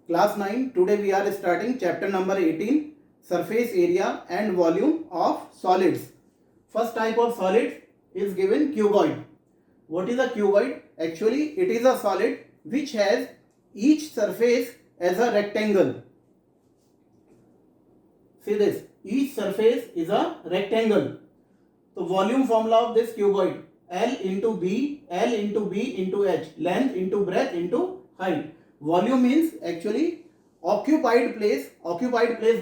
Class 9. Today we are starting chapter number 18, surface area and volume of solids. First type of solid is given cuboid. What is a cuboid? Actually it is a solid which has each surface as a rectangle. See this, each surface is a rectangle. So volume formula of this cuboid, L into B into H, length into breadth into height. Volume means actually occupied place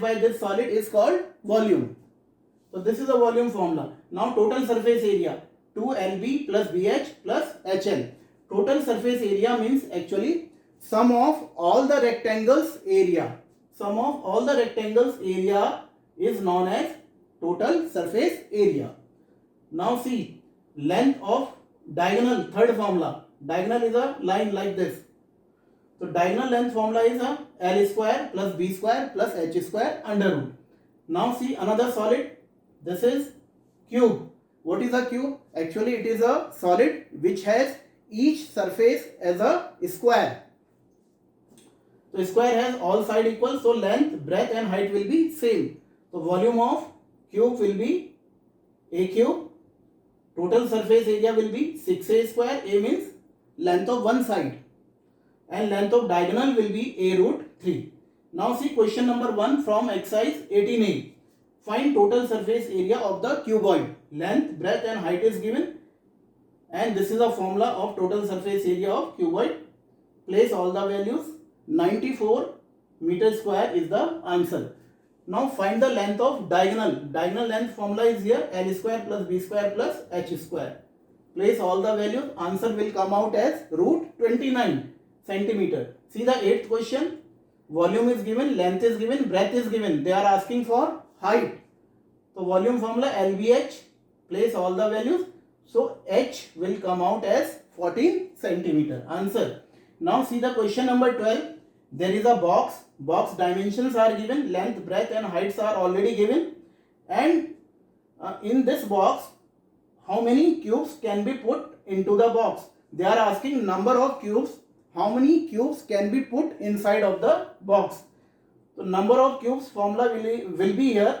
by this solid is called volume. So this is the volume formula. Now total surface area 2LB plus BH plus HL. Total surface area means actually sum of all the rectangles area. Sum of all the rectangles area is known as total surface area. Now see, length of diagonal, third formula. Diagonal is a line like this. So diagonal length formula is a L square plus B square plus H square under root. Now see another solid. This is cube. What is a cube? Actually it is a solid which has each surface as a square. So square has all sides equal, so length, breadth and height will be same. So volume of cube will be A cube. Total surface area will be 6A square. A means length of one side. And length of diagonal will be A root 3. Now see question number 1 from exercise 18A. Find total surface area of the cuboid. Length, breadth and height is given. And this is a formula of total surface area of cuboid. Place all the values. 94 meter square is the answer. Now find the length of diagonal. Diagonal length formula is here, L square plus B square plus H square. Place all the values. Answer will come out as root 29 centimeter. See the 8th question. Volume is given, length is given, breadth is given. They are asking for height. So volume formula LBH. Place all the values. So H will come out as 14 centimeter. Answer. Now see the question number 12. There is a box. Box dimensions are given. Length, breadth and heights are already given. And in this box, how many cubes can be put into the box? They are asking number of cubes. How many cubes can be put inside of the box? So number of cubes formula will be here.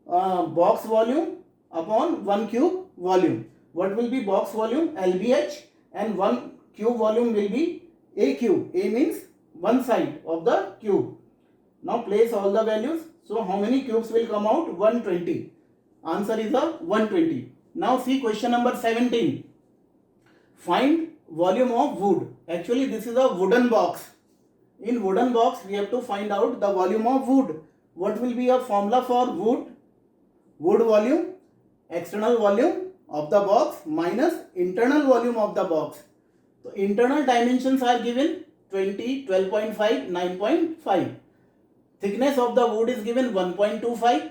Box volume upon 1 cube volume. What will be box volume? LBH, and 1 cube volume will be A cube. A means one side of the cube. Now place all the values. So how many cubes will come out? 120. Answer is a 120. Now see question number 17. Find volume of wood. Actually this is a wooden box. In wooden box we have to find out the volume of wood. What will be a formula for wood? Wood volume, external volume of the box minus internal volume of the box. So internal dimensions are given 20, 12.5, 9.5. Thickness of the wood is given 1.25.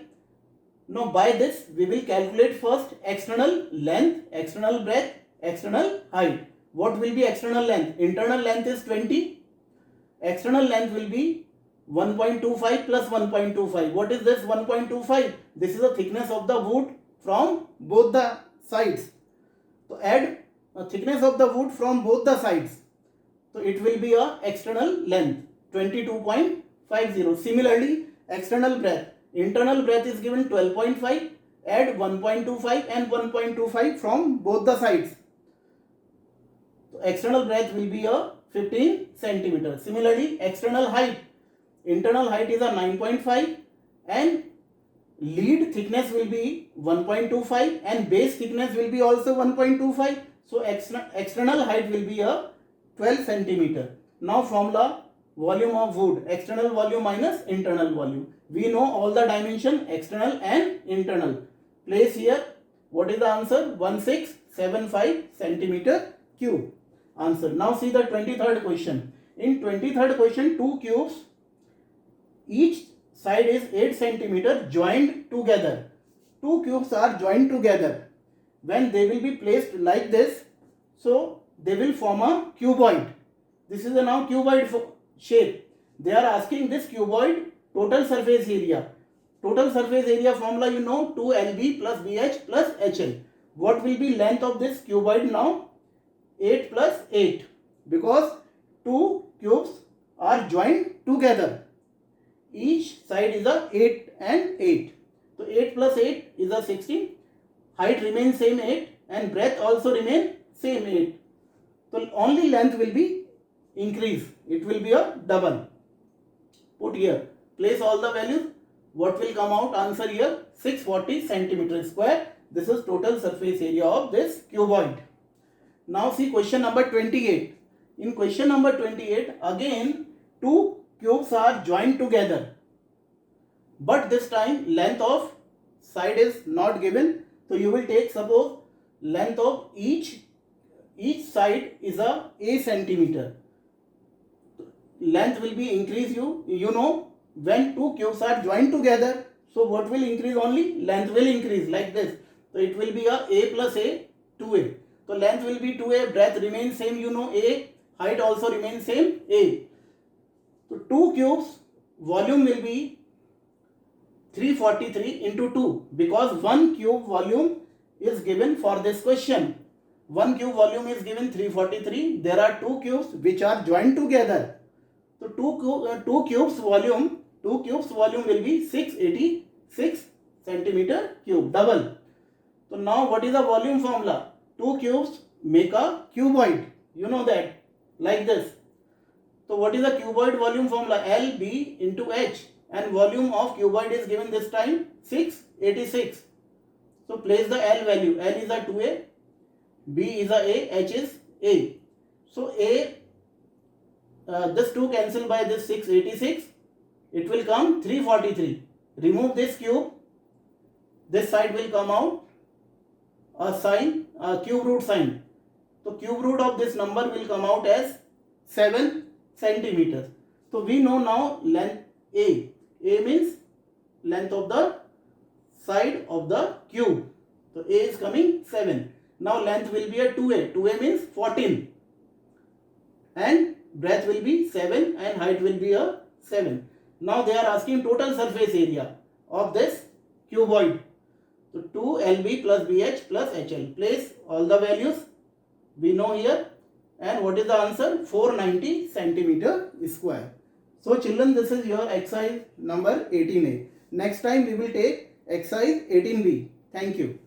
Now by this we will calculate first external length, external breadth, external height. What will be external length? Internal length is 20. External length will be 1.25 plus 1.25. What is this 1.25? This is the thickness of the wood from both the sides. So add a thickness of the wood from both the sides. So it will be a external length 22.50. Similarly, external breadth. Internal breadth is given 12.5. Add 1.25 and 1.25 from both the sides. So external breadth will be a 15 centimeter. Similarly, external height. Internal height is a 9.5 and lead thickness will be 1.25 and base thickness will be also 1.25. So external height will be a 12 centimeter. Now formula volume of wood. External volume minus internal volume. We know all the dimension external and internal. Place here. What is the answer? 1675 centimeter cube. Answer. Now see the 23rd question. In 23rd question, 2 cubes. Each side is 8 centimeter joined together. 2 cubes are joined together. When they will be placed like this, so they will form a cuboid. This is a now cuboid shape. They are asking this cuboid total surface area. Total surface area formula you know, 2LB plus BH plus HL. What will be length of this cuboid now? 8 plus 8. Because 2 cubes are joined together. Each side is a 8 and 8. So 8 plus 8 is a 16. Height remains same 8 and breadth also remain same 8. So only length will be increase. It will be a double. Put here. Place all the values. What will come out? Answer here 640 centimeter square. This is total surface area of this cuboid. Now see question number 28. In question number 28, again two cubes are joined together. But this time length of side is not given. So you will take, suppose length of each side is a centimeter. Length will be increase, you know, when two cubes are joined together. So what will increase? Only length will increase, like this. So it will be a plus a 2a. So length will be 2a, breadth remains same, you know, a, height also remains same, a. So two cubes volume will be 343 into 2, because one cube volume is given for this question. One cube volume is given 343. There are two cubes which are joined together. So two cubes volume will be 686 centimeter cube, double. So now what is the volume formula? Two cubes make a cuboid. You know that, like this. So what is the cuboid volume formula? LB into H, and volume of cuboid is given this time 686. So place the L value. L is a 2A, B is a, H is A. So this 2 cancel by this 686. It will come 343. Remove this cube. This side will come out a sign, a cube root sign. So cube root of this number will come out as 7 centimeters. So we know now length A. A means length of the side of the cube. So A is coming 7. Now length will be a 2A. 2A means 14. And breadth will be 7 and height will be a 7. Now they are asking total surface area of this cuboid. So 2LB plus BH plus HL. Place all the values we know here. And what is the answer? 490 centimeter square. So children, this is your exercise number 18A. Next time we will take exercise 18B. Thank you.